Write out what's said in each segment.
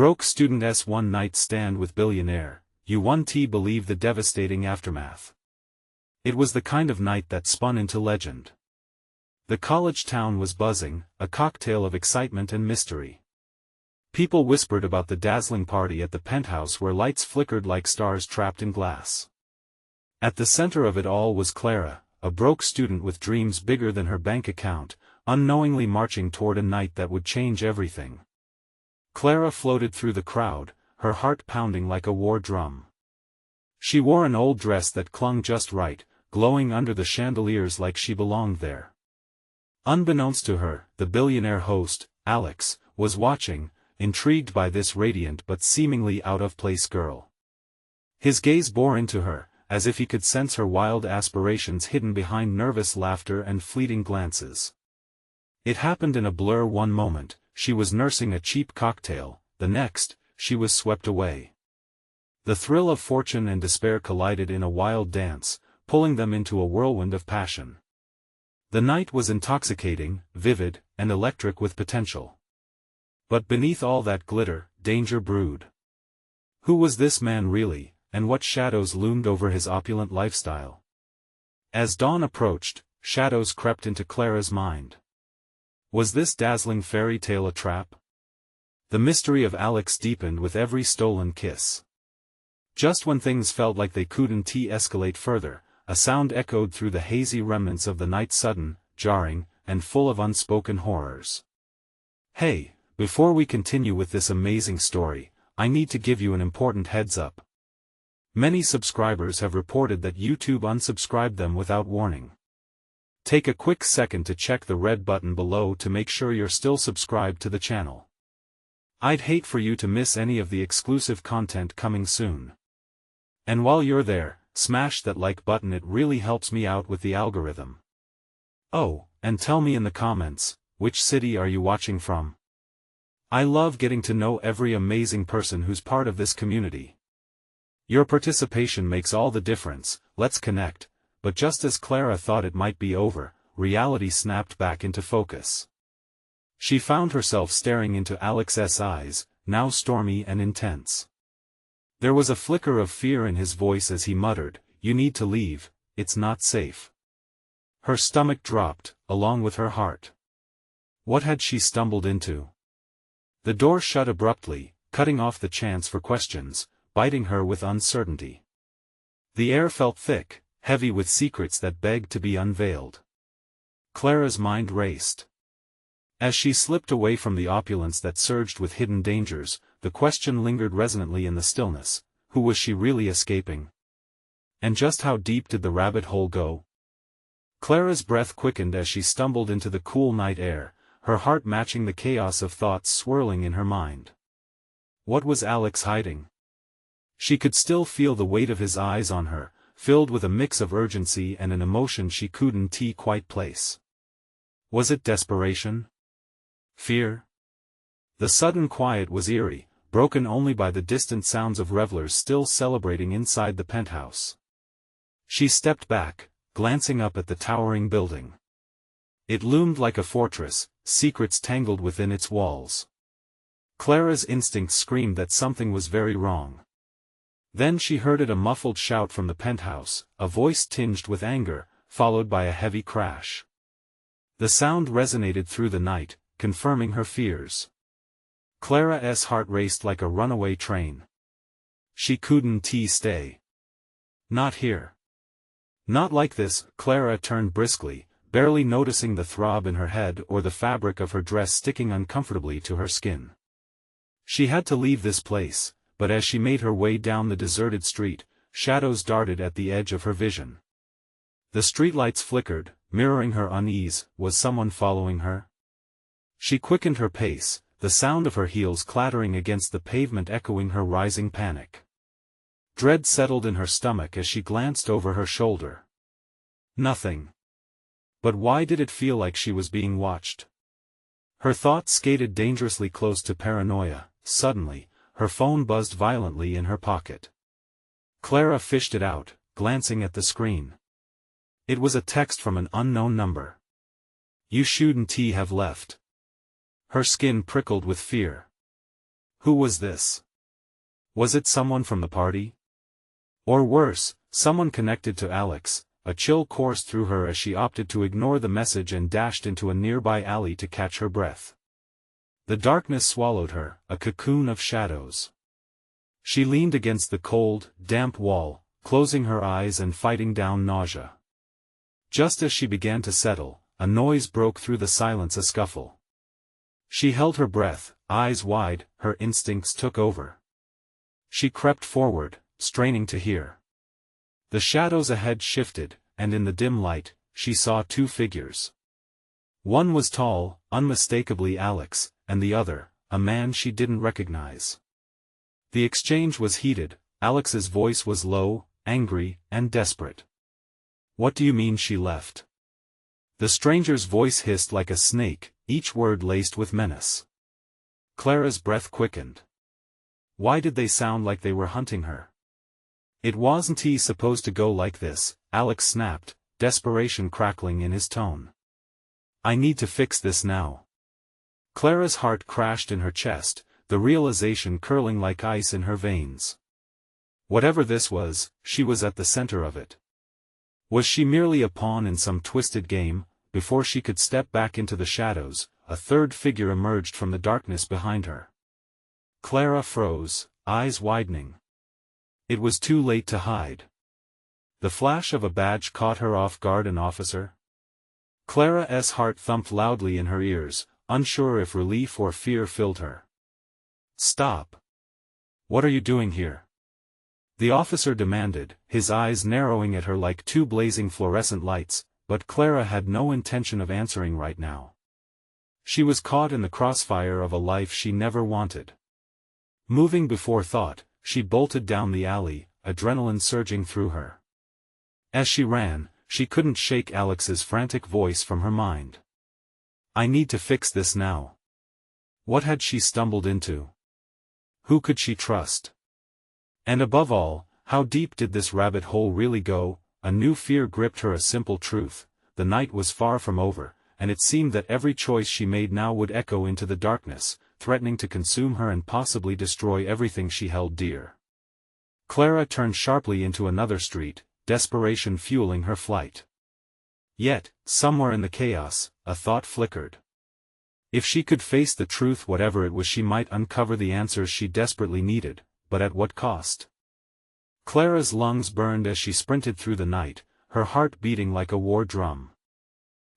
Broke student's one-night stand with billionaire, you won't believe the devastating aftermath. It was the kind of night that spun into legend. The college town was buzzing, a cocktail of excitement and mystery. People whispered about the dazzling party at the penthouse where lights flickered like stars trapped in glass. At the center of it all was Clara, a broke student with dreams bigger than her bank account, unknowingly marching toward a night that would change everything. Clara floated through the crowd, her heart pounding like a war drum. She wore an old dress that clung just right, glowing under the chandeliers like she belonged there. Unbeknownst to her, the billionaire host, Alex, was watching, intrigued by this radiant but seemingly out-of-place girl. His gaze bore into her, as if he could sense her wild aspirations hidden behind nervous laughter and fleeting glances. It happened in a blur. One moment, she was nursing a cheap cocktail, the next, she was swept away. The thrill of fortune and despair collided in a wild dance, pulling them into a whirlwind of passion. The night was intoxicating, vivid, and electric with potential. But beneath all that glitter, danger brewed. Who was this man really, and what shadows loomed over his opulent lifestyle? As dawn approached, shadows crept into Clara's mind. Was this dazzling fairy tale a trap? The mystery of Alex deepened with every stolen kiss. Just when things felt like they couldn't escalate further, a sound echoed through the hazy remnants of the night, sudden, jarring, and full of unspoken horrors. Hey, before we continue with this amazing story, I need to give you an important heads up. Many subscribers have reported that YouTube unsubscribed them without warning. Take a quick second to check the red button below to make sure you're still subscribed to the channel. I'd hate for you to miss any of the exclusive content coming soon. And while you're there, smash that like button, it really helps me out with the algorithm. Oh, and tell me in the comments, which city are you watching from? I love getting to know every amazing person who's part of this community. Your participation makes all the difference. Let's connect. But just as Clara thought it might be over, reality snapped back into focus. She found herself staring into Alex's eyes, now stormy and intense. There was a flicker of fear in his voice as he muttered, "You need to leave, it's not safe." Her stomach dropped, along with her heart. What had she stumbled into? The door shut abruptly, cutting off the chance for questions, biting her with uncertainty. The air felt thick, heavy with secrets that begged to be unveiled. Clara's mind raced. As she slipped away from the opulence that surged with hidden dangers, the question lingered resonantly in the stillness: who was she really escaping? And just how deep did the rabbit hole go? Clara's breath quickened as she stumbled into the cool night air, her heart matching the chaos of thoughts swirling in her mind. What was Alex hiding? She could still feel the weight of his eyes on her, filled with a mix of urgency and an emotion she couldn't quite place. Was it desperation? Fear? The sudden quiet was eerie, broken only by the distant sounds of revelers still celebrating inside the penthouse. She stepped back, glancing up at the towering building. It loomed like a fortress, secrets tangled within its walls. Clara's instincts screamed that something was very wrong. Then she heard a muffled shout from the penthouse, a voice tinged with anger, followed by a heavy crash. The sound resonated through the night, confirming her fears. Clara's heart raced like a runaway train. She couldn't stay. Not here. Not like this. Clara turned briskly, barely noticing the throb in her head or the fabric of her dress sticking uncomfortably to her skin. She had to leave this place. But as she made her way down the deserted street, shadows darted at the edge of her vision. The streetlights flickered, mirroring her unease. Was someone following her? She quickened her pace, the sound of her heels clattering against the pavement echoing her rising panic. Dread settled in her stomach as she glanced over her shoulder. Nothing. But why did it feel like she was being watched? Her thoughts skated dangerously close to paranoia. Suddenly, her phone buzzed violently in her pocket. Clara fished it out, glancing at the screen. It was a text from an unknown number. "You shouldn't have left." Her skin prickled with fear. Who was this? Was it someone from the party? Or worse, someone connected to Alex? A chill coursed through her as she opted to ignore the message and dashed into a nearby alley to catch her breath. The darkness swallowed her, a cocoon of shadows. She leaned against the cold, damp wall, closing her eyes and fighting down nausea. Just as she began to settle, a noise broke through the silence, a scuffle. She held her breath, eyes wide, her instincts took over. She crept forward, straining to hear. The shadows ahead shifted, and in the dim light, she saw two figures. One was tall, unmistakably Alex, and the other, a man she didn't recognize. The exchange was heated. Alex's voice was low, angry, and desperate. "What do you mean she left?" The stranger's voice hissed like a snake, each word laced with menace. Clara's breath quickened. Why did they sound like they were hunting her? "It wasn't he supposed to go like this," Alex snapped, desperation crackling in his tone. "I need to fix this now." Clara's heart crashed in her chest, the realization curling like ice in her veins. Whatever this was, she was at the center of it. Was she merely a pawn in some twisted game? Before she could step back into the shadows, a third figure emerged from the darkness behind her. Clara froze, eyes widening. It was too late to hide. The flash of a badge caught her off guard. An officer? Clara's heart thumped loudly in her ears, unsure if relief or fear filled her. "Stop! What are you doing here?" The officer demanded, his eyes narrowing at her like two blazing fluorescent lights, but Clara had no intention of answering right now. She was caught in the crossfire of a life she never wanted. Moving before thought, she bolted down the alley, adrenaline surging through her. As she ran, she couldn't shake Alex's frantic voice from her mind. "I need to fix this now." What had she stumbled into? Who could she trust? And above all, how deep did this rabbit hole really go? A new fear gripped her, a simple truth. The night was far from over, and it seemed that every choice she made now would echo into the darkness, threatening to consume her and possibly destroy everything she held dear. Clara turned sharply into another street, desperation fueling her flight. Yet, somewhere in the chaos, a thought flickered. If she could face the truth, whatever it was, she might uncover the answers she desperately needed, but at what cost? Clara's lungs burned as she sprinted through the night, her heart beating like a war drum.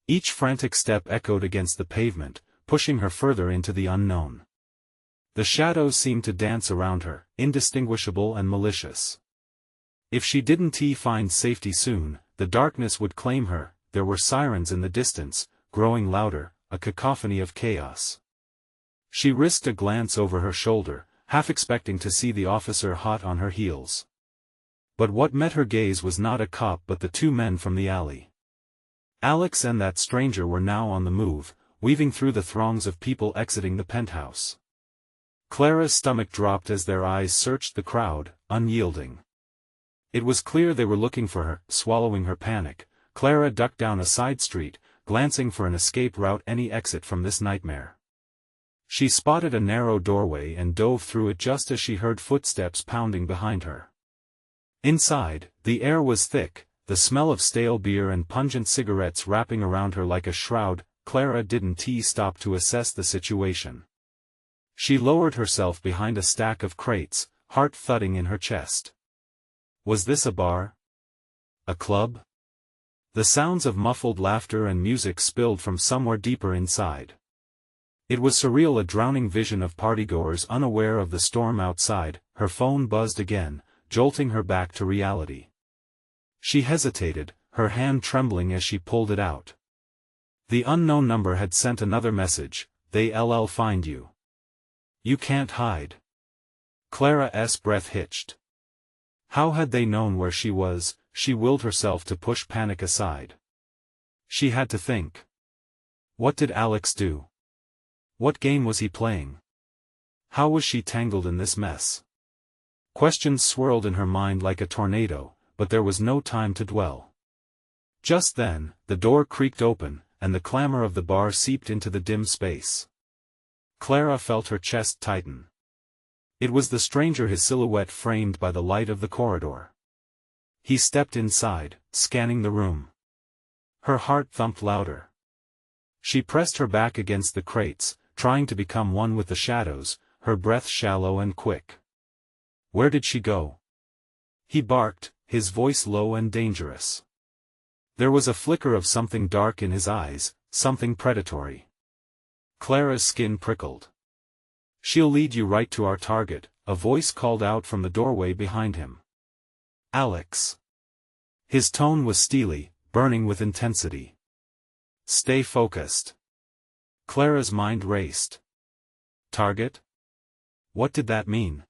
Each frantic step echoed against the pavement, pushing her further into the unknown. The shadows seemed to dance around her, indistinguishable and malicious. If she didn't find safety soon, the darkness would claim her. There were sirens in the distance, growing louder, a cacophony of chaos. She risked a glance over her shoulder, half expecting to see the officer hot on her heels. But what met her gaze was not a cop but the two men from the alley. Alex and that stranger were now on the move, weaving through the throngs of people exiting the penthouse. Clara's stomach dropped as their eyes searched the crowd, unyielding. It was clear they were looking for her. Swallowing her panic, Clara ducked down a side street, glancing for an escape route, any exit from this nightmare. She spotted a narrow doorway and dove through it just as she heard footsteps pounding behind her. Inside, the air was thick, the smell of stale beer and pungent cigarettes wrapping around her like a shroud. Clara didn't stop to assess the situation. She lowered herself behind a stack of crates, heart thudding in her chest. Was this a bar? A club? The sounds of muffled laughter and music spilled from somewhere deeper inside. It was surreal, a drowning vision of partygoers unaware of the storm outside. Her phone buzzed again, jolting her back to reality. She hesitated, her hand trembling as she pulled it out. The unknown number had sent another message: "They'll find you. You can't hide." Clara's breath hitched. How had they known where she was? She willed herself to push panic aside. She had to think. What did Alex do? What game was he playing? How was she tangled in this mess? Questions swirled in her mind like a tornado, but there was no time to dwell. Just then, the door creaked open, and the clamor of the bar seeped into the dim space. Clara felt her chest tighten. It was the stranger, his silhouette framed by the light of the corridor. He stepped inside, scanning the room. Her heart thumped louder. She pressed her back against the crates, trying to become one with the shadows, her breath shallow and quick. Where did she go? He barked, his voice low and dangerous. There was a flicker of something dark in his eyes, something predatory. Clara's skin prickled. She'll lead you right to our target, a voice called out from the doorway behind him. Alex. His tone was steely, burning with intensity. Stay focused. Clara's mind raced. Target? What did that mean?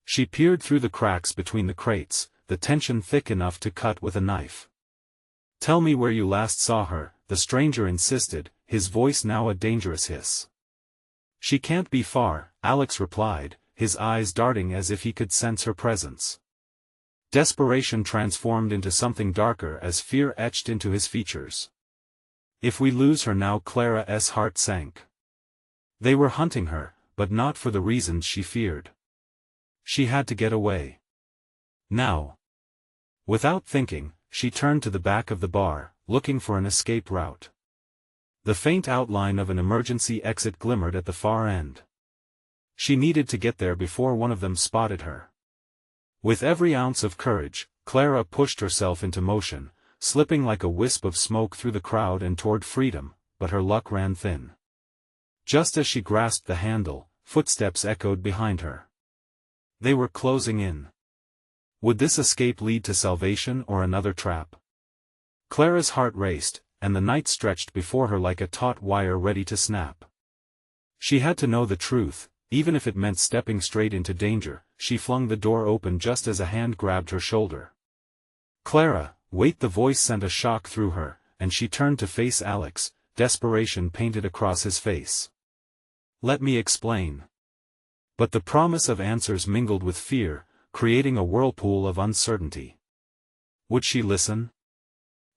She peered through the cracks between the crates, the tension thick enough to cut with a knife. Tell me where you last saw her, the stranger insisted, his voice now a dangerous hiss. She can't be far, Alex replied, his eyes darting as if he could sense her presence. Desperation transformed into something darker as fear etched into his features. If we lose her now, Clara's heart sank. They were hunting her, but not for the reasons she feared. She had to get away. Now. Without thinking, she turned to the back of the bar, looking for an escape route. The faint outline of an emergency exit glimmered at the far end. She needed to get there before one of them spotted her. With every ounce of courage, Clara pushed herself into motion, slipping like a wisp of smoke through the crowd and toward freedom, but her luck ran thin. Just as she grasped the handle, footsteps echoed behind her. They were closing in. Would this escape lead to salvation or another trap? Clara's heart raced, and the night stretched before her like a taut wire ready to snap. She had to know the truth, even if it meant stepping straight into danger. She flung the door open just as a hand grabbed her shoulder. Clara, wait! The voice sent a shock through her, and she turned to face Alex, desperation painted across his face. Let me explain. But the promise of answers mingled with fear, creating a whirlpool of uncertainty. Would she listen?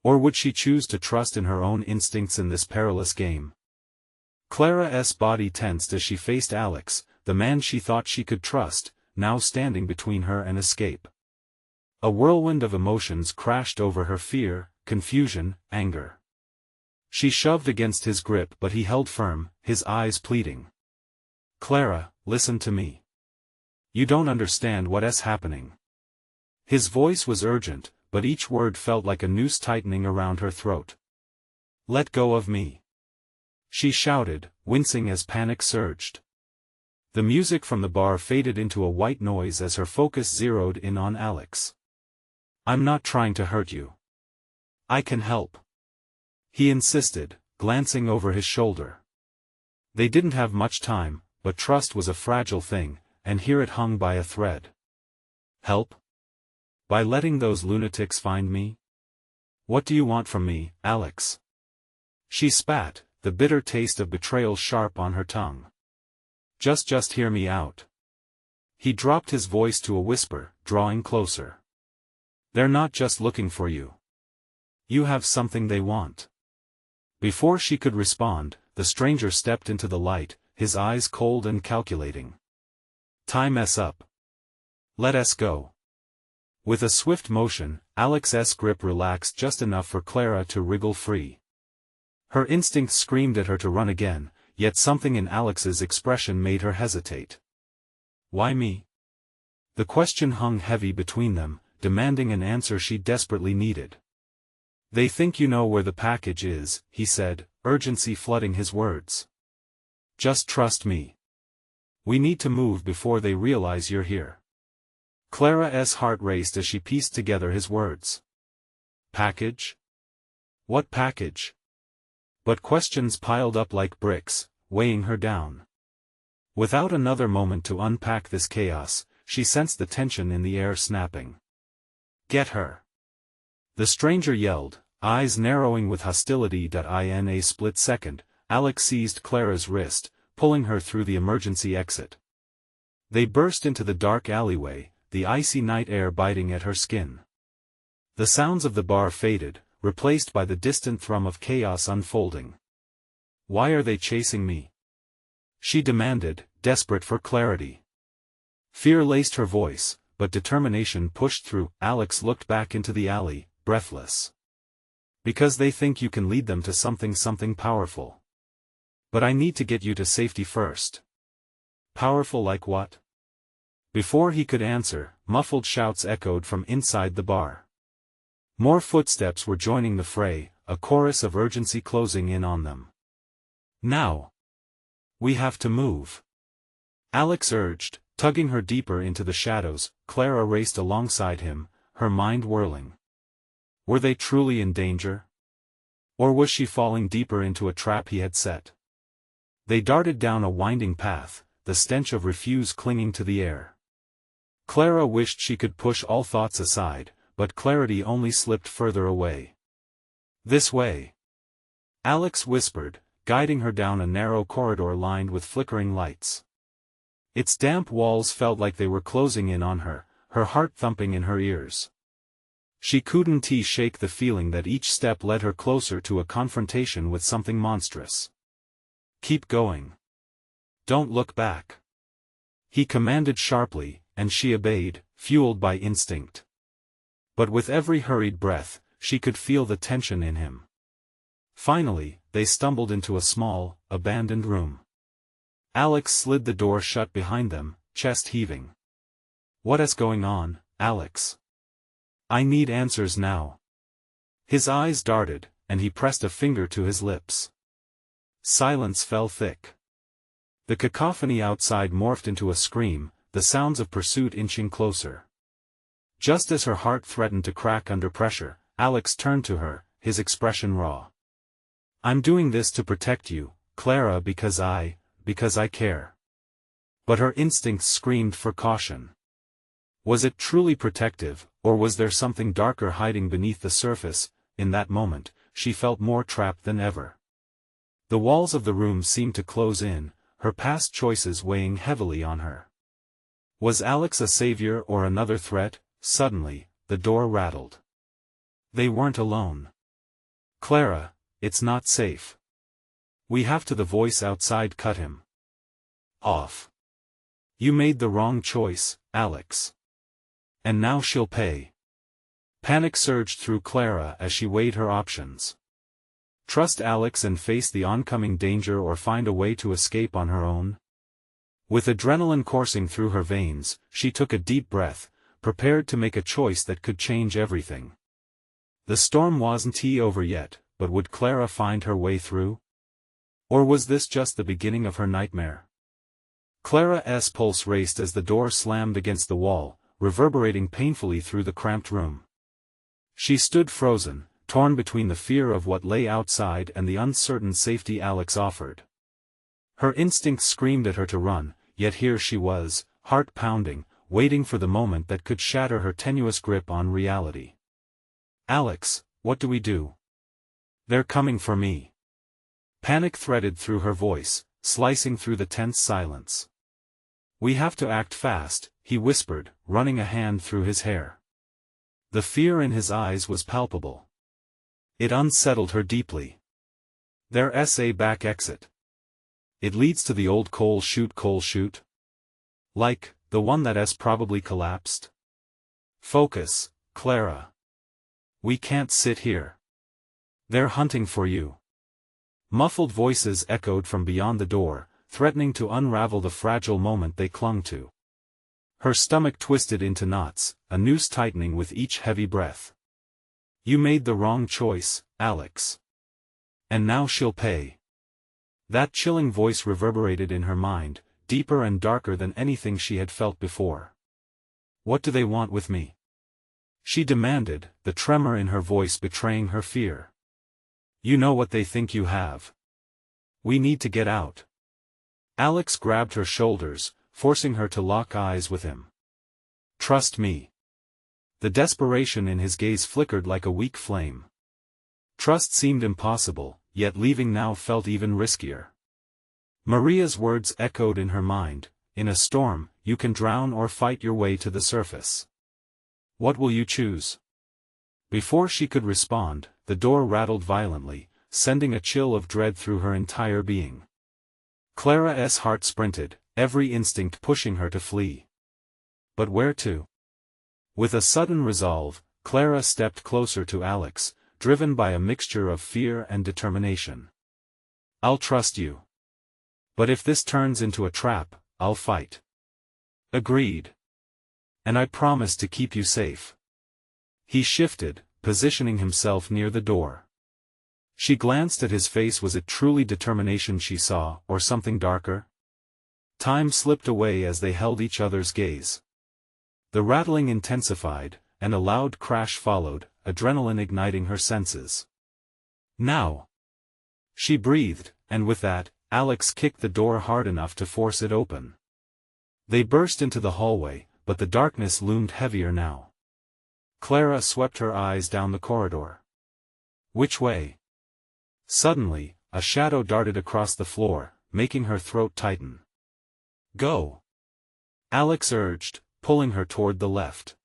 Or would she choose to trust in her own instincts in this perilous game? Clara's body tensed as she faced Alex, the man she thought she could trust, now standing between her and escape. A whirlwind of emotions crashed over her: fear, confusion, anger. She shoved against his grip, but he held firm, his eyes pleading. Clara, listen to me. You don't understand what's happening. His voice was urgent, but each word felt like a noose tightening around her throat. Let go of me. She shouted, wincing as panic surged. The music from the bar faded into a white noise as her focus zeroed in on Alex. I'm not trying to hurt you. I can help. He insisted, glancing over his shoulder. They didn't have much time, but trust was a fragile thing, and here it hung by a thread. Help? By letting those lunatics find me? What do you want from me, Alex? She spat, the bitter taste of betrayal sharp on her tongue. Just hear me out. He dropped his voice to a whisper, drawing closer. They're not just looking for you. You have something they want. Before she could respond, the stranger stepped into the light, his eyes cold and calculating. Time's up. Let us go. With a swift motion, Alex's grip relaxed just enough for Clara to wriggle free. Her instincts screamed at her to run again, yet something in Alex's expression made her hesitate. Why me? The question hung heavy between them, demanding an answer she desperately needed. They think you know where the package is, he said, urgency flooding his words. Just trust me. We need to move before they realize you're here. Clara's heart raced as she pieced together his words. Package? What package? But questions piled up like bricks, weighing her down. Without another moment to unpack this chaos, she sensed the tension in the air snapping. Get her! The stranger yelled, eyes narrowing with hostility. In a split second, Alex seized Clara's wrist, pulling her through the emergency exit. They burst into the dark alleyway, the icy night air biting at her skin. The sounds of the bar faded, replaced by the distant thrum of chaos unfolding. Why are they chasing me? She demanded, desperate for clarity. Fear laced her voice, but determination pushed through. Alex looked back into the alley, breathless. Because they think you can lead them to something powerful. But I need to get you to safety first. Powerful like what? Before he could answer, muffled shouts echoed from inside the bar. More footsteps were joining the fray, a chorus of urgency closing in on them. Now! We have to move. Alex urged, tugging her deeper into the shadows. Clara raced alongside him, her mind whirling. Were they truly in danger? Or was she falling deeper into a trap he had set? They darted down a winding path, the stench of refuse clinging to the air. Clara wished she could push all thoughts aside, but clarity only slipped further away. This way. Alex whispered, guiding her down a narrow corridor lined with flickering lights. Its damp walls felt like they were closing in on her, her heart thumping in her ears. She couldn't shake the feeling that each step led her closer to a confrontation with something monstrous. Keep going. Don't look back. He commanded sharply, and she obeyed, fueled by instinct. But with every hurried breath, she could feel the tension in him. Finally, they stumbled into a small, abandoned room. Alex slid the door shut behind them, chest heaving. What is going on, Alex? I need answers now. His eyes darted, and he pressed a finger to his lips. Silence fell thick. The cacophony outside morphed into a scream, the sounds of pursuit inching closer. Just as her heart threatened to crack under pressure, Alex turned to her, his expression raw. I'm doing this to protect you, Clara, because I care. But her instincts screamed for caution. Was it truly protective, or was there something darker hiding beneath the surface? In that moment, she felt more trapped than ever. The walls of the room seemed to close in, her past choices weighing heavily on her. Was Alex a savior or another threat? Suddenly, the door rattled. They weren't alone. Clara, it's not safe. We have to. The voice outside cut him off. You made the wrong choice, Alex. And now she'll pay. Panic surged through Clara as she weighed her options. Trust Alex and face the oncoming danger, or find a way to escape on her own? With adrenaline coursing through her veins, she took a deep breath, prepared to make a choice that could change everything. The storm wasn't over yet, but would Clara find her way through? Or was this just the beginning of her nightmare? Clara's pulse raced as the door slammed against the wall, reverberating painfully through the cramped room. She stood frozen, torn between the fear of what lay outside and the uncertain safety Alex offered. Her instincts screamed at her to run, yet here she was, heart pounding, waiting for the moment that could shatter her tenuous grip on reality. Alex, what do we do? They're coming for me. Panic threaded through her voice, slicing through the tense silence. We have to act fast, he whispered, running a hand through his hair. The fear in his eyes was palpable. It unsettled her deeply. There's a back exit. It leads to the old coal chute? Like, the one that's probably collapsed? Focus, Clara. We can't sit here. They're hunting for you. Muffled voices echoed from beyond the door, threatening to unravel the fragile moment they clung to. Her stomach twisted into knots, a noose tightening with each heavy breath. You made the wrong choice, Alex. And now she'll pay. That chilling voice reverberated in her mind, deeper and darker than anything she had felt before. What do they want with me? She demanded, the tremor in her voice betraying her fear. You know what they think you have. We need to get out. Alex grabbed her shoulders, forcing her to lock eyes with him. Trust me. The desperation in his gaze flickered like a weak flame. Trust seemed impossible, yet leaving now felt even riskier. Maria's words echoed in her mind, in a storm, you can drown or fight your way to the surface. What will you choose? Before she could respond, the door rattled violently, sending a chill of dread through her entire being. Clara's heart sprinted, every instinct pushing her to flee. But where to? With a sudden resolve, Clara stepped closer to Alex, driven by a mixture of fear and determination. I'll trust you. But if this turns into a trap, I'll fight. Agreed. And I promise to keep you safe. He shifted, positioning himself near the door. She glanced at his face. Was it truly determination she saw, or something darker? Time slipped away as they held each other's gaze. The rattling intensified, and a loud crash followed, adrenaline igniting her senses. Now! She breathed, and with that, Alex kicked the door hard enough to force it open. They burst into the hallway, but the darkness loomed heavier now. Clara swept her eyes down the corridor. Which way? Suddenly, a shadow darted across the floor, making her throat tighten. Go! Alex urged, pulling her toward the left.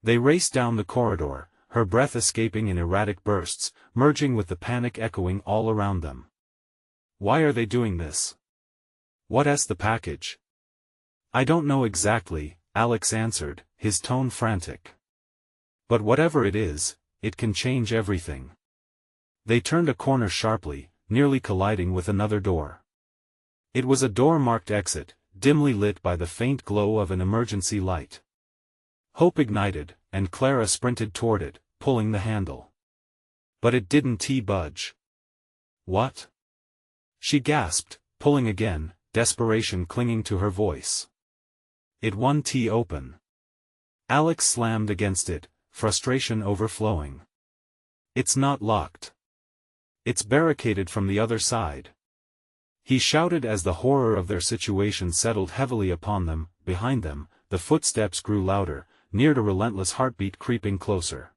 They raced down the corridor, her breath escaping in erratic bursts, merging with the panic echoing all around them. Why are they doing this? What's the package? I don't know exactly, Alex answered, his tone frantic. But whatever it is, it can change everything. They turned a corner sharply, nearly colliding with another door. It was a door marked exit, dimly lit by the faint glow of an emergency light. Hope ignited, and Clara sprinted toward it, pulling the handle. But it didn't budge. What? She gasped, pulling again, desperation clinging to her voice. It won't open. Alex slammed against it, frustration overflowing. It's not locked. It's barricaded from the other side. He shouted as the horror of their situation settled heavily upon them. Behind them, the footsteps grew louder, neared a relentless heartbeat creeping closer.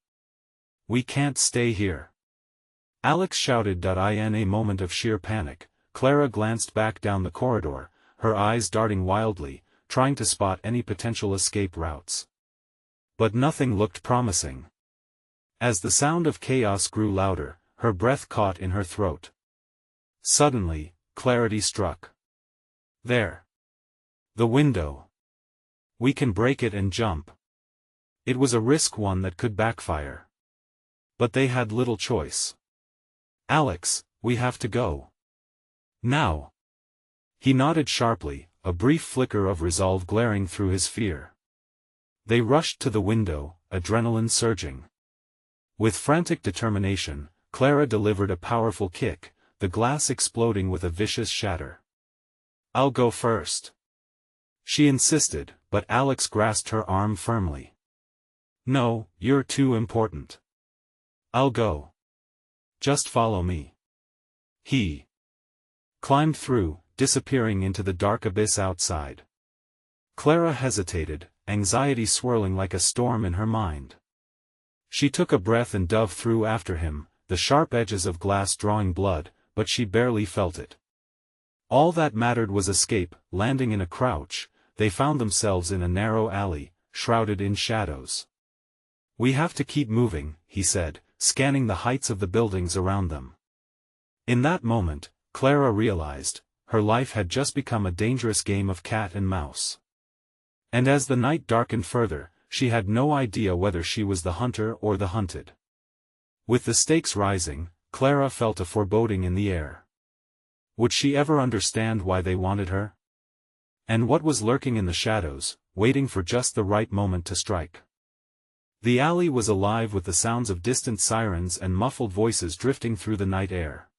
We can't stay here. Alex shouted. In a moment of sheer panic, Clara glanced back down the corridor, her eyes darting wildly, trying to spot any potential escape routes. But nothing looked promising. As the sound of chaos grew louder, her breath caught in her throat. Suddenly, clarity struck. There. The window. We can break it and jump. It was a risk, one that could backfire. But they had little choice. Alex, we have to go. Now. He nodded sharply, a brief flicker of resolve glaring through his fear. They rushed to the window, adrenaline surging. With frantic determination, Clara delivered a powerful kick, the glass exploding with a vicious shatter. I'll go first. She insisted, but Alex grasped her arm firmly. No, you're too important. I'll go. Just follow me. He climbed through, disappearing into the dark abyss outside. Clara hesitated, anxiety swirling like a storm in her mind. She took a breath and dove through after him, the sharp edges of glass drawing blood, but she barely felt it. All that mattered was escape. Landing in a crouch, they found themselves in a narrow alley, shrouded in shadows. We have to keep moving, he said, scanning the heights of the buildings around them. In that moment, Clara realized, her life had just become a dangerous game of cat and mouse. And as the night darkened further, she had no idea whether she was the hunter or the hunted. With the stakes rising, Clara felt a foreboding in the air. Would she ever understand why they wanted her? And what was lurking in the shadows, waiting for just the right moment to strike? The alley was alive with the sounds of distant sirens and muffled voices drifting through the night air.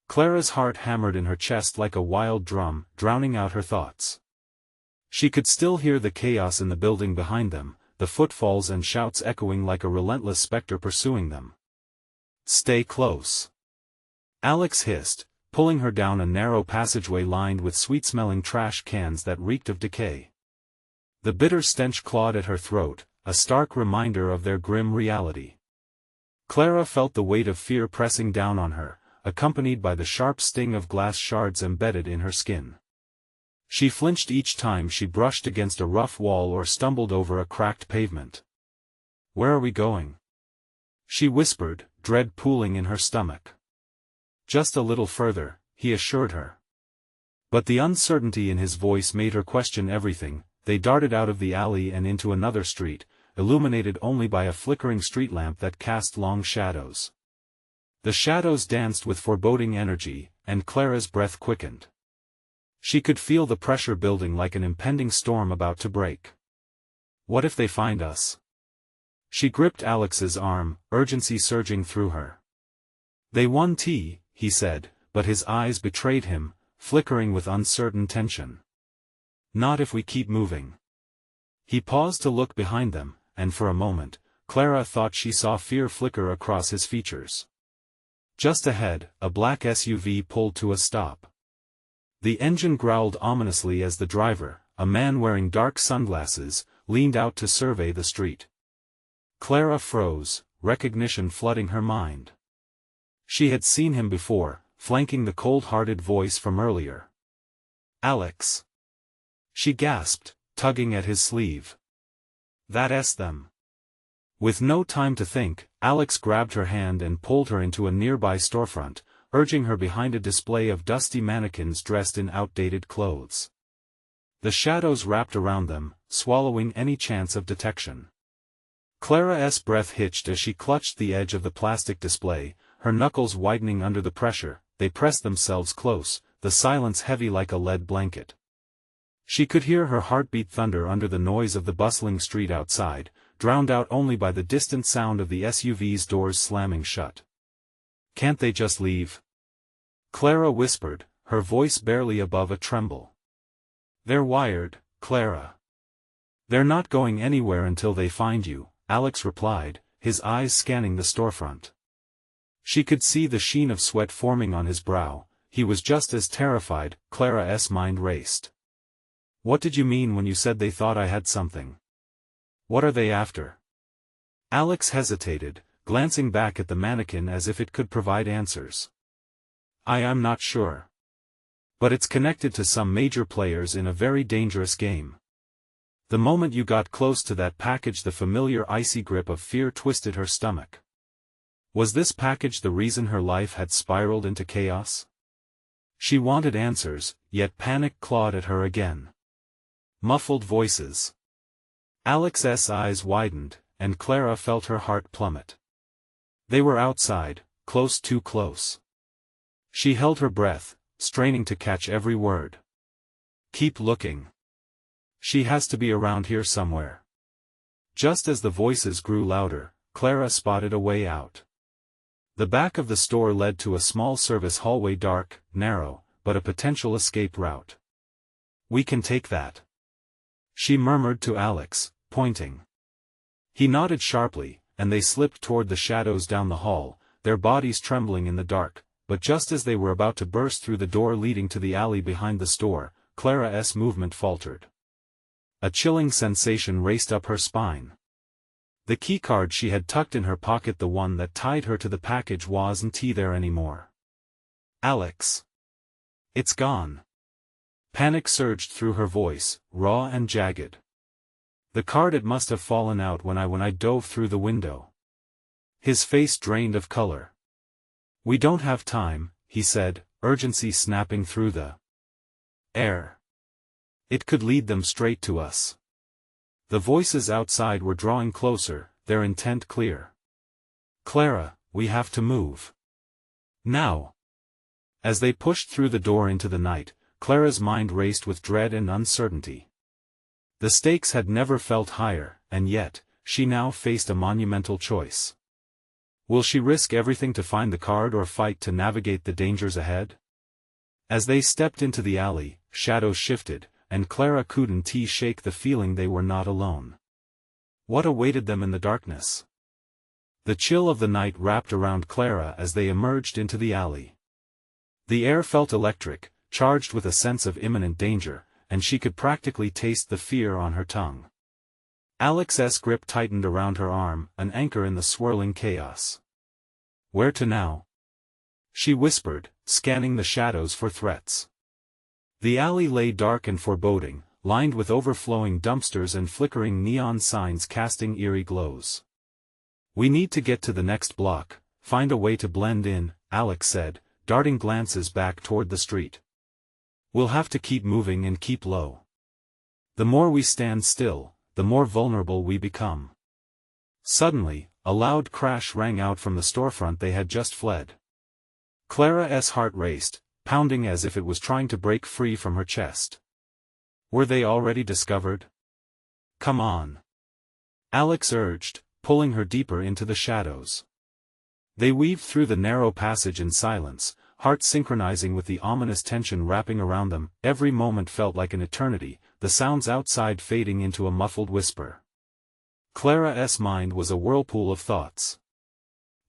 Clara's heart hammered in her chest like a wild drum, drowning out her thoughts. She could still hear the chaos in the building behind them, the footfalls and shouts echoing like a relentless specter pursuing them. Stay close. Alex hissed, pulling her down a narrow passageway lined with sweet-smelling trash cans that reeked of decay. The bitter stench clawed at her throat, a stark reminder of their grim reality. Clara felt the weight of fear pressing down on her, accompanied by the sharp sting of glass shards embedded in her skin. She flinched each time she brushed against a rough wall or stumbled over a cracked pavement. Where are we going? She whispered, dread pooling in her stomach. Just a little further, he assured her. But the uncertainty in his voice made her question everything. they darted out of the alley and into another street, illuminated only by a flickering street lamp that cast long shadows. The shadows danced with foreboding energy, and Clara's breath quickened. She could feel the pressure building like an impending storm about to break. What if they find us? She gripped Alex's arm, urgency surging through her. They won tea, he said, but his eyes betrayed him, flickering with uncertain tension. Not if we keep moving. He paused to look behind them, and for a moment, Clara thought she saw fear flicker across his features. Just ahead, a black SUV pulled to a stop. The engine growled ominously as the driver, a man wearing dark sunglasses, leaned out to survey the street. Clara froze, recognition flooding her mind. She had seen him before, flanking the cold-hearted voice from earlier. Alex. She gasped, tugging at his sleeve. That's them. With no time to think, Alex grabbed her hand and pulled her into a nearby storefront, urging her behind a display of dusty mannequins dressed in outdated clothes. The shadows wrapped around them, swallowing any chance of detection. Clara's breath hitched as she clutched the edge of the plastic display, her knuckles widening under the pressure. They pressed themselves close, the silence heavy like a lead blanket. She could hear her heartbeat thunder under the noise of the bustling street outside, drowned out only by the distant sound of the SUV's doors slamming shut. Can't they just leave? Clara whispered, her voice barely above a tremble. They're wired, Clara. They're not going anywhere until they find you, Alex replied, his eyes scanning the storefront. She could see the sheen of sweat forming on his brow. He was just as terrified. Clara's mind raced. What did you mean when you said they thought I had something? What are they after? Alex hesitated, glancing back at the mannequin as if it could provide answers. I'm not sure. But it's connected to some major players in a very dangerous game. The moment you got close to that package, the familiar icy grip of fear twisted her stomach. Was this package the reason her life had spiraled into chaos? She wanted answers, yet panic clawed at her again. Muffled voices. Alex's eyes widened, and Clara felt her heart plummet. They were outside, close, too close. She held her breath, straining to catch every word. Keep looking. She has to be around here somewhere. Just as the voices grew louder, Clara spotted a way out. The back of the store led to a small service hallway, dark, narrow, but a potential escape route. We can take that. She murmured to Alex, pointing. He nodded sharply, and they slipped toward the shadows down the hall, their bodies trembling in the dark, but just as they were about to burst through the door leading to the alley behind the store, Clara's movement faltered. A chilling sensation raced up her spine. The keycard she had tucked in her pocket, the one that tied her to the package, wasn't there anymore. Alex. It's gone. Panic surged through her voice, raw and jagged. The card, it must have fallen out when I dove through the window. His face drained of color. We don't have time, he said, urgency snapping through the air. It could lead them straight to us. The voices outside were drawing closer, their intent clear. Clara, we have to move. Now. As they pushed through the door into the night, Clara's mind raced with dread and uncertainty. The stakes had never felt higher, and yet, she now faced a monumental choice. Will she risk everything to find the card or fight to navigate the dangers ahead? As they stepped into the alley, shadows shifted, and Clara couldn't shake the feeling they were not alone. What awaited them in the darkness? The chill of the night wrapped around Clara as they emerged into the alley. The air felt electric, charged with a sense of imminent danger, and she could practically taste the fear on her tongue. Alex's grip tightened around her arm, an anchor in the swirling chaos. Where to now? She whispered, scanning the shadows for threats. The alley lay dark and foreboding, lined with overflowing dumpsters and flickering neon signs casting eerie glows. We need to get to the next block, find a way to blend in, Alex said, darting glances back toward the street. We'll have to keep moving and keep low. The more we stand still, the more vulnerable we become. Suddenly, a loud crash rang out from the storefront they had just fled. Clara's heart raced, pounding as if it was trying to break free from her chest. Were they already discovered? Come on. Alex urged, pulling her deeper into the shadows. They weaved through the narrow passage in silence, hearts synchronizing with the ominous tension wrapping around them. Every moment felt like an eternity, the sounds outside fading into a muffled whisper. Clara's mind was a whirlpool of thoughts.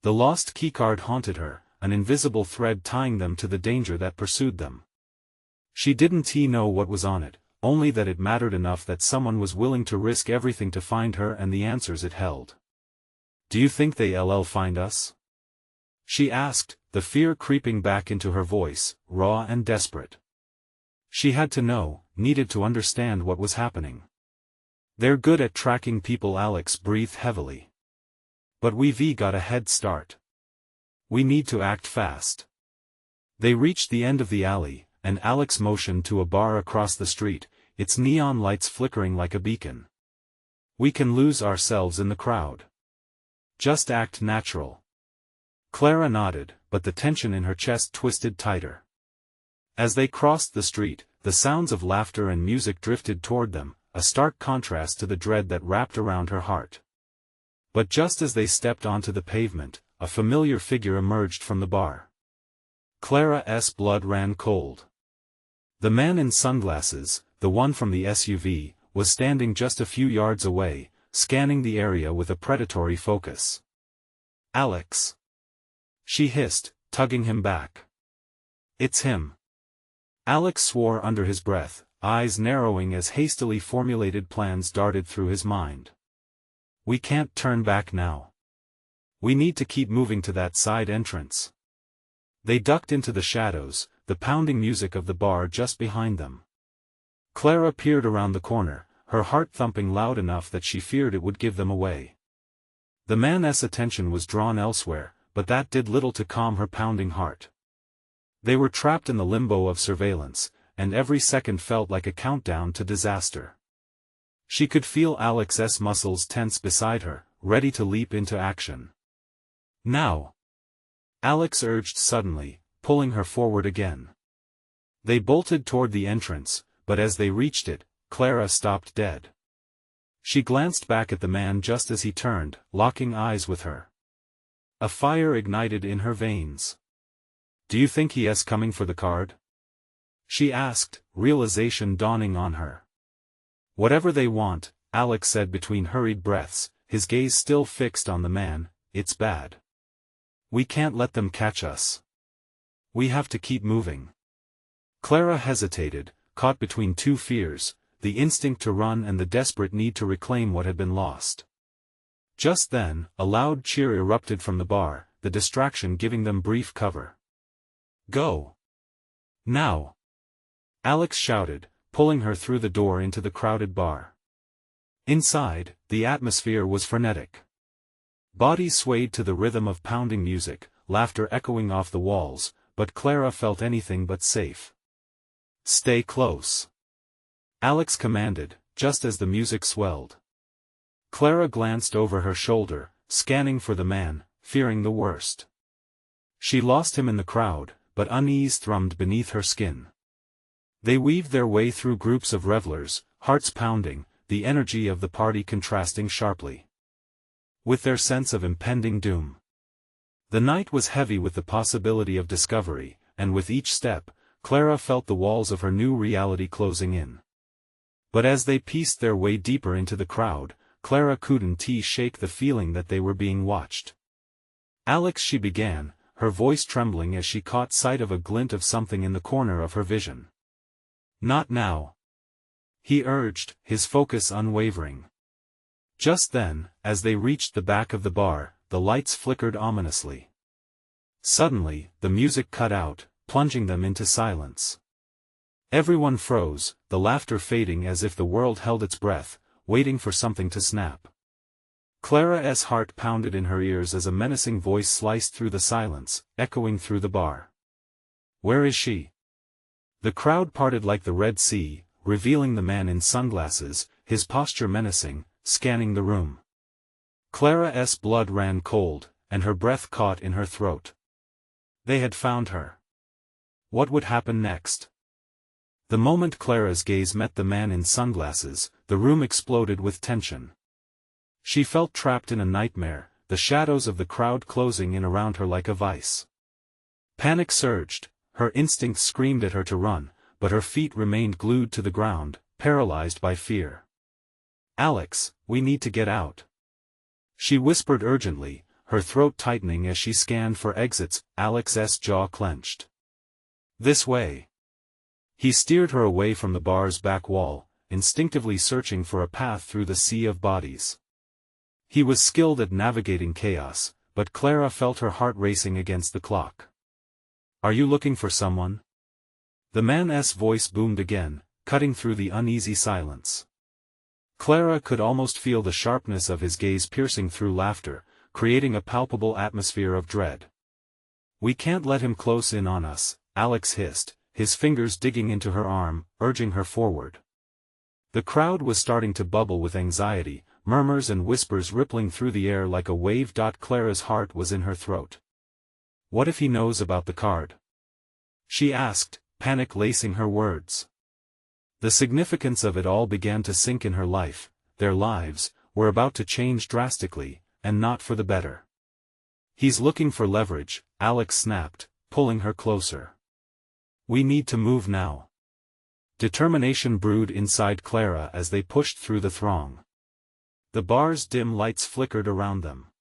The lost keycard haunted her, an invisible thread tying them to the danger that pursued them. She didn't know what was on it, only that it mattered enough that someone was willing to risk everything to find her and the answers it held. Do you think they'll find us? She asked, the fear creeping back into her voice, raw and desperate. She had to know, needed to understand what was happening. They're good at tracking people. Alex breathed heavily. But we've got a head start. We need to act fast. They reached the end of the alley, and Alex motioned to a bar across the street, its neon lights flickering like a beacon. We can lose ourselves in the crowd. Just act natural. Clara nodded, but the tension in her chest twisted tighter. As they crossed the street, the sounds of laughter and music drifted toward them, a stark contrast to the dread that wrapped around her heart. But just as they stepped onto the pavement, a familiar figure emerged from the bar. Clara's blood ran cold. The man in sunglasses, the one from the SUV, was standing just a few yards away, scanning the area with a predatory focus. Alex! She hissed, tugging him back. It's him. Alex swore under his breath, eyes narrowing as hastily formulated plans darted through his mind. We can't turn back now. We need to keep moving to that side entrance. They ducked into the shadows, the pounding music of the bar just behind them. Clara peered around the corner, her heart thumping loud enough that she feared it would give them away. The man's attention was drawn elsewhere, but that did little to calm her pounding heart. They were trapped in the limbo of surveillance, and every second felt like a countdown to disaster. She could feel Alex's muscles tense beside her, ready to leap into action. Now! Alex urged suddenly, pulling her forward again. They bolted toward the entrance, but as they reached it, Clara stopped dead. She glanced back at the man just as he turned, locking eyes with her. A fire ignited in her veins. Do you think he is coming for the card? She asked, realization dawning on her. Whatever they want, Alex said between hurried breaths, his gaze still fixed on the man, it's bad. We can't let them catch us. We have to keep moving. Clara hesitated, caught between two fears, the instinct to run and the desperate need to reclaim what had been lost. Just then, a loud cheer erupted from the bar, the distraction giving them brief cover. Go! Now! Alex shouted, pulling her through the door into the crowded bar. Inside, the atmosphere was frenetic. Bodies swayed to the rhythm of pounding music, laughter echoing off the walls, but Clara felt anything but safe. Stay close. Alex commanded, just as the music swelled. Clara glanced over her shoulder, scanning for the man, fearing the worst. She lost him in the crowd, but unease thrummed beneath her skin. They weaved their way through groups of revelers, hearts pounding, the energy of the party contrasting sharply with their sense of impending doom. The night was heavy with the possibility of discovery, and with each step, Clara felt the walls of her new reality closing in. But as they pieced their way deeper into the crowd, Clara couldn't shake the feeling that they were being watched. Alex, she began, her voice trembling as she caught sight of a glint of something in the corner of her vision. Not now. He urged, his focus unwavering. Just then, as they reached the back of the bar, the lights flickered ominously. Suddenly, the music cut out, plunging them into silence. Everyone froze, the laughter fading as if the world held its breath, waiting for something to snap. Clara's heart pounded in her ears as a menacing voice sliced through the silence, echoing through the bar. Where is she? The crowd parted like the Red Sea, revealing the man in sunglasses, his posture menacing, scanning the room. Clara's blood ran cold, and her breath caught in her throat. They had found her. What would happen next? The moment Clara's gaze met the man in sunglasses, the room exploded with tension. She felt trapped in a nightmare, the shadows of the crowd closing in around her like a vice. Panic surged, her instincts screamed at her to run, but her feet remained glued to the ground, paralyzed by fear. "Alex, we need to get out," she whispered urgently, her throat tightening as she scanned for exits. Alex's jaw clenched. "This way." He steered her away from the bar's back wall, instinctively searching for a path through the sea of bodies. He was skilled at navigating chaos, but Clara felt her heart racing against the clock. "Are you looking for someone?" The man's voice boomed again, cutting through the uneasy silence. Clara could almost feel the sharpness of his gaze piercing through laughter, creating a palpable atmosphere of dread. "We can't let him close in on us," Alex hissed, his fingers digging into her arm, urging her forward. The crowd was starting to bubble with anxiety, murmurs and whispers rippling through the air like a wave. Clara's heart was in her throat. "What if he knows about the card?" she asked, panic lacing her words. The significance of it all began to sink in her life. Their lives were about to change drastically, and not for the better. "He's looking for leverage," Alex snapped, pulling her closer. "We need to move now." Determination brewed inside Clara as they pushed through the throng. The bar's dim lights flickered around them.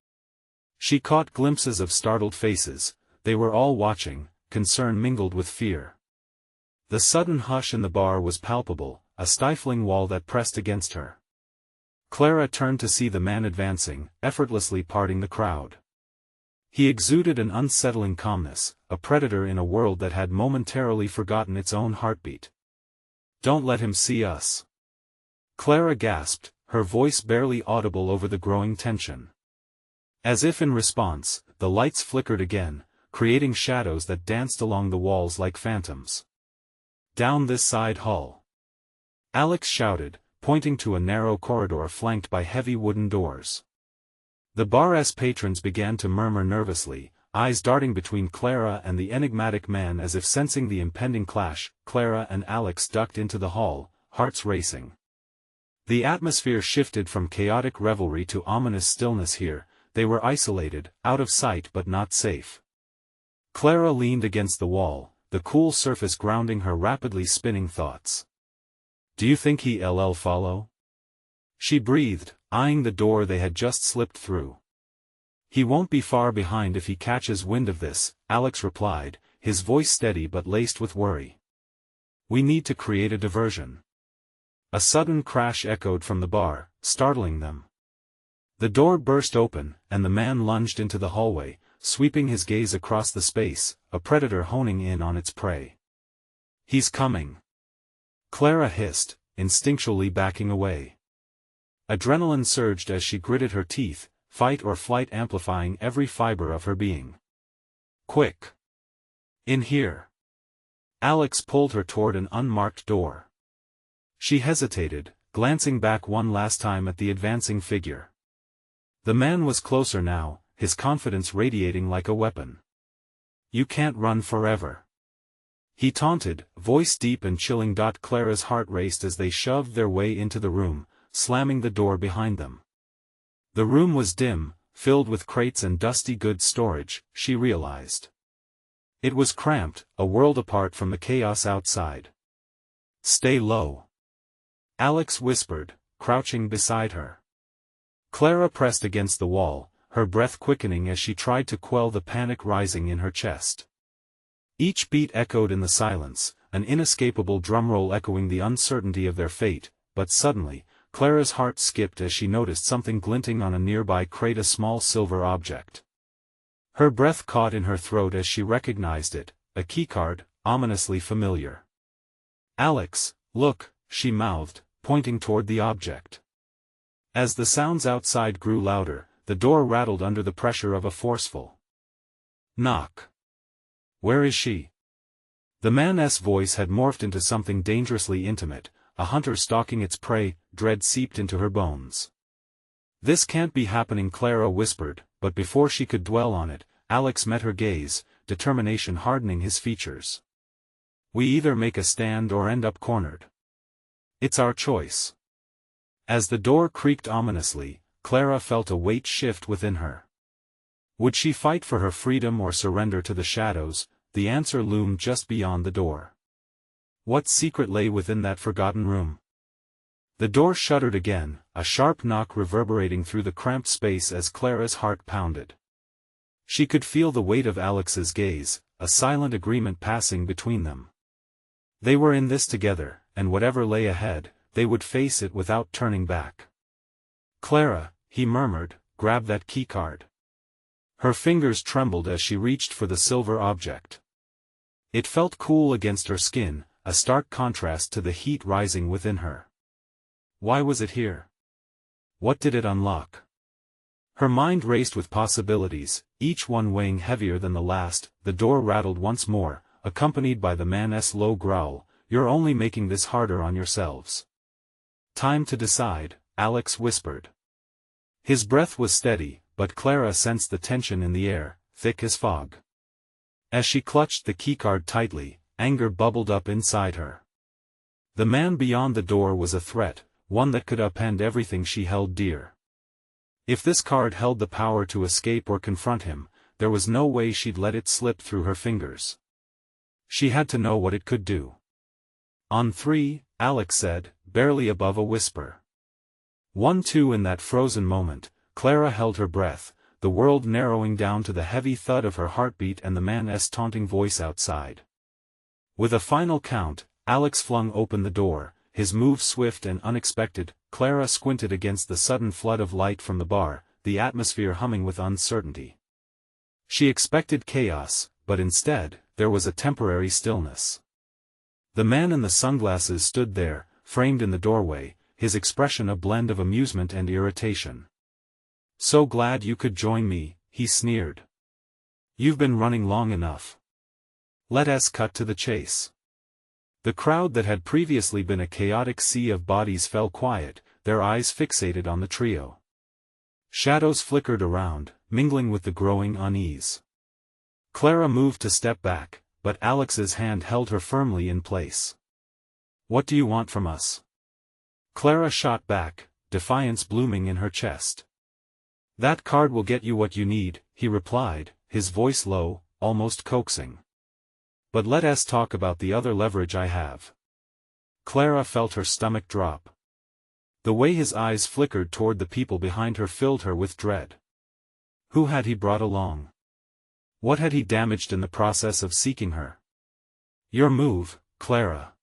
She caught glimpses of startled faces. They were all watching, concern mingled with fear. The sudden hush in the bar was palpable, a stifling wall that pressed against her. Clara turned to see the man advancing, effortlessly parting the crowd. He exuded an unsettling calmness, a predator in a world that had momentarily forgotten its own heartbeat. "Don't let him see us," Clara gasped, her voice barely audible over the growing tension. As if in response, the lights flickered again, creating shadows that danced along the walls like phantoms. "Down this side hall," Alex shouted, pointing to a narrow corridor flanked by heavy wooden doors. The bar's patrons began to murmur nervously, eyes darting between Clara and the enigmatic man as if sensing the impending clash. Clara and Alex ducked into the hall, hearts racing. The atmosphere shifted from chaotic revelry to ominous stillness here. They were isolated, out of sight but not safe. Clara leaned against the wall, the cool surface grounding her rapidly spinning thoughts. "Do you think he'll follow?" she breathed, eyeing the door they had just slipped through. "He won't be far behind if he catches wind of this," Alex replied, his voice steady but laced with worry. "We need to create a diversion." A sudden crash echoed from the bar, startling them. The door burst open, and the man lunged into the hallway, sweeping his gaze across the space, a predator honing in on its prey. "He's coming," Clara hissed, instinctually backing away. Adrenaline surged as she gritted her teeth, fight or flight amplifying every fiber of her being. "Quick! In here!" Alex pulled her toward an unmarked door. She hesitated, glancing back one last time at the advancing figure. The man was closer now, his confidence radiating like a weapon. "You can't run forever," he taunted, voice deep and chilling. Clara's heart raced as they shoved their way into the room, slamming the door behind them. The room was dim, filled with crates and dusty goods storage, she realized. It was cramped, a world apart from the chaos outside. "Stay low," Alex whispered, crouching beside her. Clara pressed against the wall, her breath quickening as she tried to quell the panic rising in her chest. Each beat echoed in the silence, an inescapable drumroll echoing the uncertainty of their fate, but suddenly, Clara's heart skipped as she noticed something glinting on a nearby crate, a small silver object. Her breath caught in her throat as she recognized it, a keycard, ominously familiar. "Alex, look," she mouthed, pointing toward the object. As the sounds outside grew louder, the door rattled under the pressure of a forceful knock. "Where is she?" The man's voice had morphed into something dangerously intimate, a hunter stalking its prey, dread seeped into her bones. "This can't be happening," Clara whispered, but before she could dwell on it, Alex met her gaze, determination hardening his features. "We either make a stand or end up cornered. It's our choice." As the door creaked ominously, Clara felt a weight shift within her. Would she fight for her freedom or surrender to the shadows? The answer loomed just beyond the door. What secret lay within that forgotten room? The door shuddered again, a sharp knock reverberating through the cramped space as Clara's heart pounded. She could feel the weight of Alex's gaze, a silent agreement passing between them. They were in this together, and whatever lay ahead, they would face it without turning back. "Clara," he murmured, "grab that keycard." Her fingers trembled as she reached for the silver object. It felt cool against her skin, a stark contrast to the heat rising within her. Why was it here? What did it unlock? Her mind raced with possibilities, each one weighing heavier than the last. The door rattled once more, accompanied by the man's low growl, "You're only making this harder on yourselves." "Time to decide," Alex whispered. His breath was steady, but Clara sensed the tension in the air, thick as fog. As she clutched the keycard tightly, anger bubbled up inside her. The man beyond the door was a threat, one that could upend everything she held dear. If this card held the power to escape or confront him, there was no way she'd let it slip through her fingers. She had to know what it could do. "On three," Alex said, barely above a whisper. 1-2. In that frozen moment, Clara held her breath, the world narrowing down to the heavy thud of her heartbeat and the man's taunting voice outside. With a final count, Alex flung open the door, his move swift and unexpected. Clara squinted against the sudden flood of light from the bar, the atmosphere humming with uncertainty. She expected chaos, but instead, there was a temporary stillness. The man in the sunglasses stood there, framed in the doorway, his expression a blend of amusement and irritation. "So glad you could join me," he sneered. "You've been running long enough. Let us cut to the chase." The crowd that had previously been a chaotic sea of bodies fell quiet, their eyes fixated on the trio. Shadows flickered around, mingling with the growing unease. Clara moved to step back, but Alex's hand held her firmly in place. "What do you want from us?" Clara shot back, defiance blooming in her chest. "That card will get you what you need," he replied, his voice low, almost coaxing. "But let us talk about the other leverage I have." Clara felt her stomach drop. The way his eyes flickered toward the people behind her filled her with dread. Who had he brought along? What had he damaged in the process of seeking her? "Your move, Clara.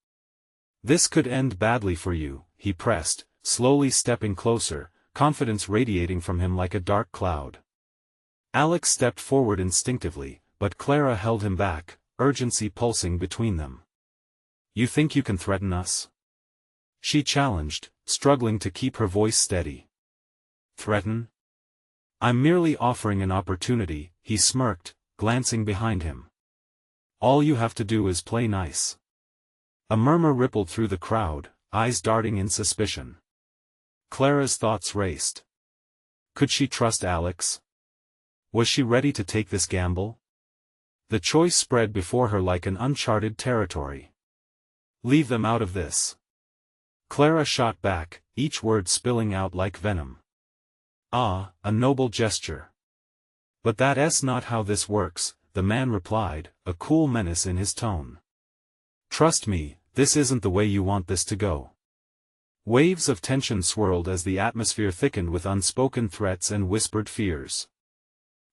This could end badly for you," he pressed, slowly stepping closer, confidence radiating from him like a dark cloud. Alex stepped forward instinctively, but Clara held him back, urgency pulsing between them. "You think you can threaten us?" she challenged, struggling to keep her voice steady. "Threaten? I'm merely offering an opportunity," he smirked, glancing behind him. "All you have to do is play nice." A murmur rippled through the crowd, eyes darting in suspicion. Clara's thoughts raced. Could she trust Alex? Was she ready to take this gamble? The choice spread before her like an uncharted territory. "Leave them out of this." Clara shot back, each word spilling out like venom. "Ah, a noble gesture. But that's not how this works," the man replied, a cool menace in his tone. "Trust me, this isn't the way you want this to go." Waves of tension swirled as the atmosphere thickened with unspoken threats and whispered fears.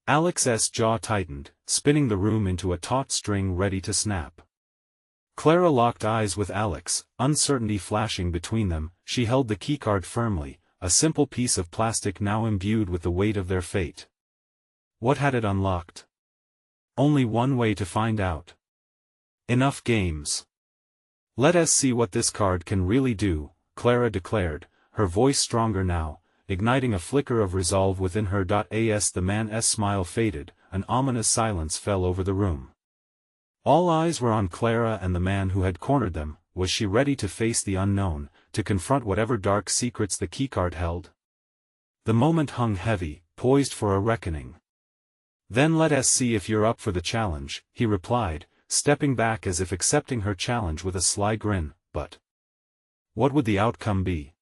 Alex's jaw tightened, spinning the room into a taut string ready to snap. Clara locked eyes with Alex, uncertainty flashing between them. She held the keycard firmly, a simple piece of plastic now imbued with the weight of their fate. What had it unlocked? Only one way to find out. Enough games. "Let us see what this card can really do," Clara declared, her voice stronger now, igniting a flicker of resolve within her. As the man's smile faded, an ominous silence fell over the room. All eyes were on Clara and the man who had cornered them, was she ready to face the unknown, to confront whatever dark secrets the keycard held? The moment hung heavy, poised for a reckoning. "Then let us see if you're up for the challenge," he replied, stepping back as if accepting her challenge with a sly grin. But what would the outcome be?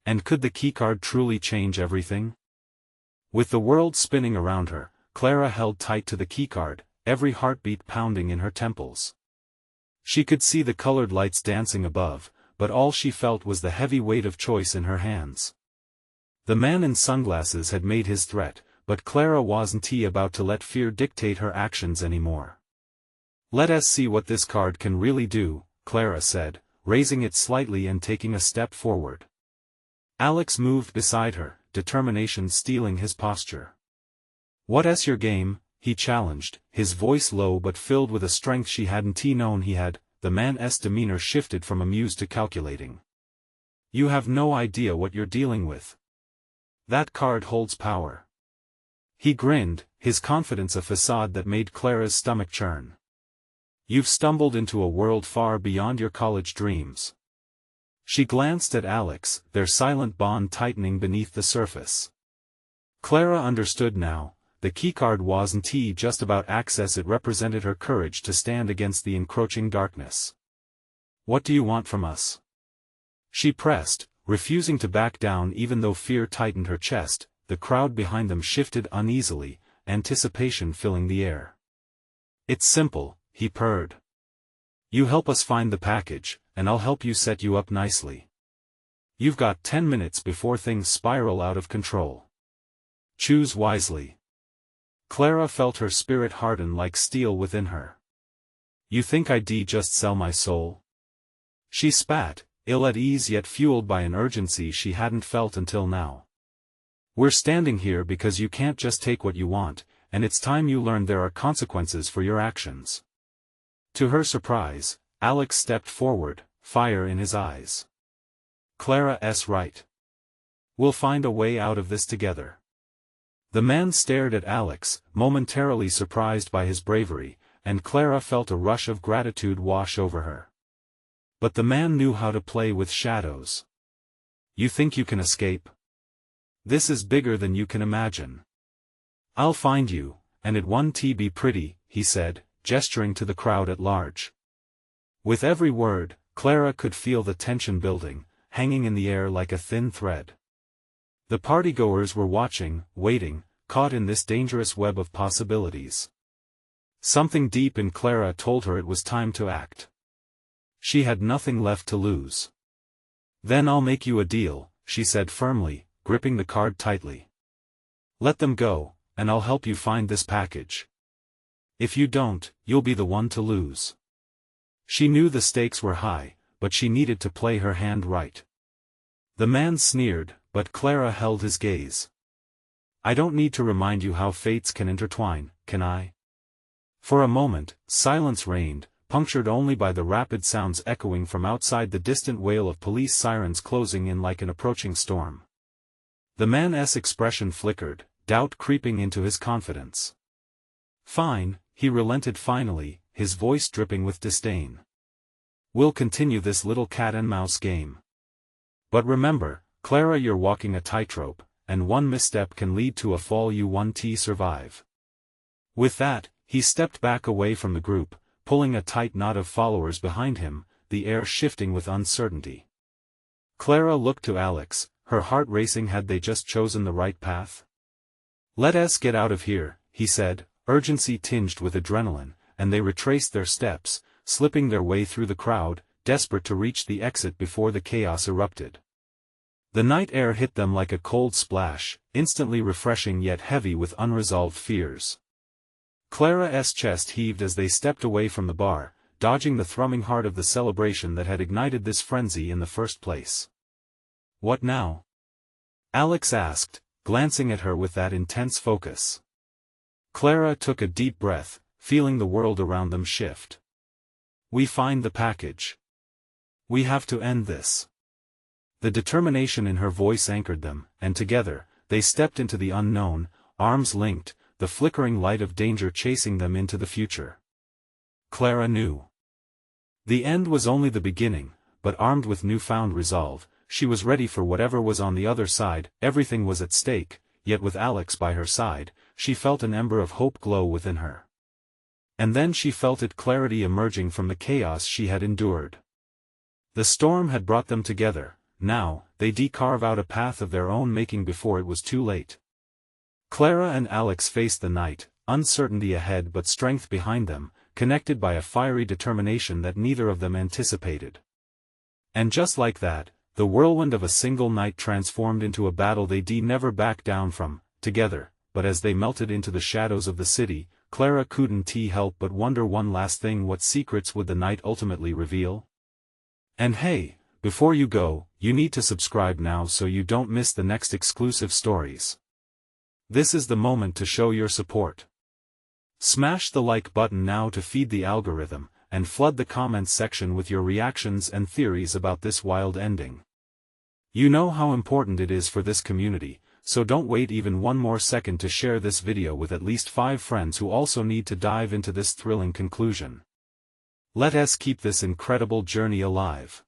And could the keycard truly change everything? With the world spinning around her, Clara held tight to the keycard, every heartbeat pounding in her temples. She could see the colored lights dancing above, but all she felt was the heavy weight of choice in her hands. The man in sunglasses had made his threat, but Clara wasn't about to let fear dictate her actions anymore. "Let us see what this card can really do," Clara said, raising it slightly and taking a step forward. Alex moved beside her, determination stealing his posture. "What's your game?" he challenged, his voice low but filled with a strength she hadn't known he had. The man's demeanor shifted from amused to calculating. "You have no idea what you're dealing with. That card holds power." He grinned, his confidence a facade that made Clara's stomach churn. "You've stumbled into a world far beyond your college dreams." She glanced at Alex, their silent bond tightening beneath the surface. Clara understood now. The keycard wasn't just about access, it represented her courage to stand against the encroaching darkness. "What do you want from us?" she pressed, refusing to back down even though fear tightened her chest. The crowd behind them shifted uneasily, anticipation filling the air. "It's simple," he purred. "You help us find the package, and I'll help you set you up nicely. You've got 10 minutes before things spiral out of control. Choose wisely." Clara felt her spirit harden like steel within her. "You think I'd just sell my soul?" She spat, ill at ease yet fueled by an urgency she hadn't felt until now. "We're standing here because you can't just take what you want, and it's time you learned there are consequences for your actions." To her surprise, Alex stepped forward, fire in his eyes. "Clara's right. We'll find a way out of this together." The man stared at Alex, momentarily surprised by his bravery, and Clara felt a rush of gratitude wash over her. But the man knew how to play with shadows. "You think you can escape? This is bigger than you can imagine. I'll find you, and it won't be pretty," he said, gesturing to the crowd at large. With every word, Clara could feel the tension building, hanging in the air like a thin thread. The partygoers were watching, waiting, caught in this dangerous web of possibilities. Something deep in Clara told her it was time to act. She had nothing left to lose. "Then I'll make you a deal," she said firmly, gripping the card tightly. "Let them go, and I'll help you find this package. If you don't, you'll be the one to lose." She knew the stakes were high, but she needed to play her hand right. The man sneered, but Clara held his gaze. "I don't need to remind you how fates can intertwine, can I?" For a moment, silence reigned, punctured only by the rapid sounds echoing from outside, the distant wail of police sirens closing in like an approaching storm. The man's expression flickered, doubt creeping into his confidence. "Fine," he relented finally, his voice dripping with disdain. "We'll continue this little cat-and-mouse game. But remember, Clara, you're walking a tightrope, and one misstep can lead to a fall you won't survive." With that, he stepped back away from the group, pulling a tight knot of followers behind him, the air shifting with uncertainty. Clara looked to Alex, her heart racing. Had they just chosen the right path? "Let us get out of here," he said, urgency tinged with adrenaline, and they retraced their steps, slipping their way through the crowd, desperate to reach the exit before the chaos erupted. The night air hit them like a cold splash, instantly refreshing yet heavy with unresolved fears. Clara's chest heaved as they stepped away from the bar, dodging the thrumming heart of the celebration that had ignited this frenzy in the first place. "What now?" Alex asked, glancing at her with that intense focus. Clara took a deep breath, feeling the world around them shift. "We find the package. We have to end this." The determination in her voice anchored them, and together, they stepped into the unknown, arms linked, the flickering light of danger chasing them into the future. Clara knew The end was only the beginning, but armed with newfound resolve, she was ready for whatever was on the other side. Everything was at stake, yet with Alex by her side, she felt an ember of hope glow within her. And then she felt it clarity emerging from the chaos she had endured. The storm had brought them together. Now, they'd carve out a path of their own making before it was too late. Clara and Alex faced the night, uncertainty ahead but strength behind them, connected by a fiery determination that neither of them anticipated. And just like that, the whirlwind of a single night transformed into a battle they'd never back down from, together. But as they melted into the shadows of the city, Clara couldn't help but wonder one last thing: what secrets would the night ultimately reveal? And hey, before you go, you need to subscribe now so you don't miss the next exclusive stories. This is the moment to show your support. Smash the like button now to feed the algorithm, and flood the comments section with your reactions and theories about this wild ending. You know how important it is for this community, so don't wait even one more second to share this video with at least 5 friends who also need to dive into this thrilling conclusion. Let us keep this incredible journey alive.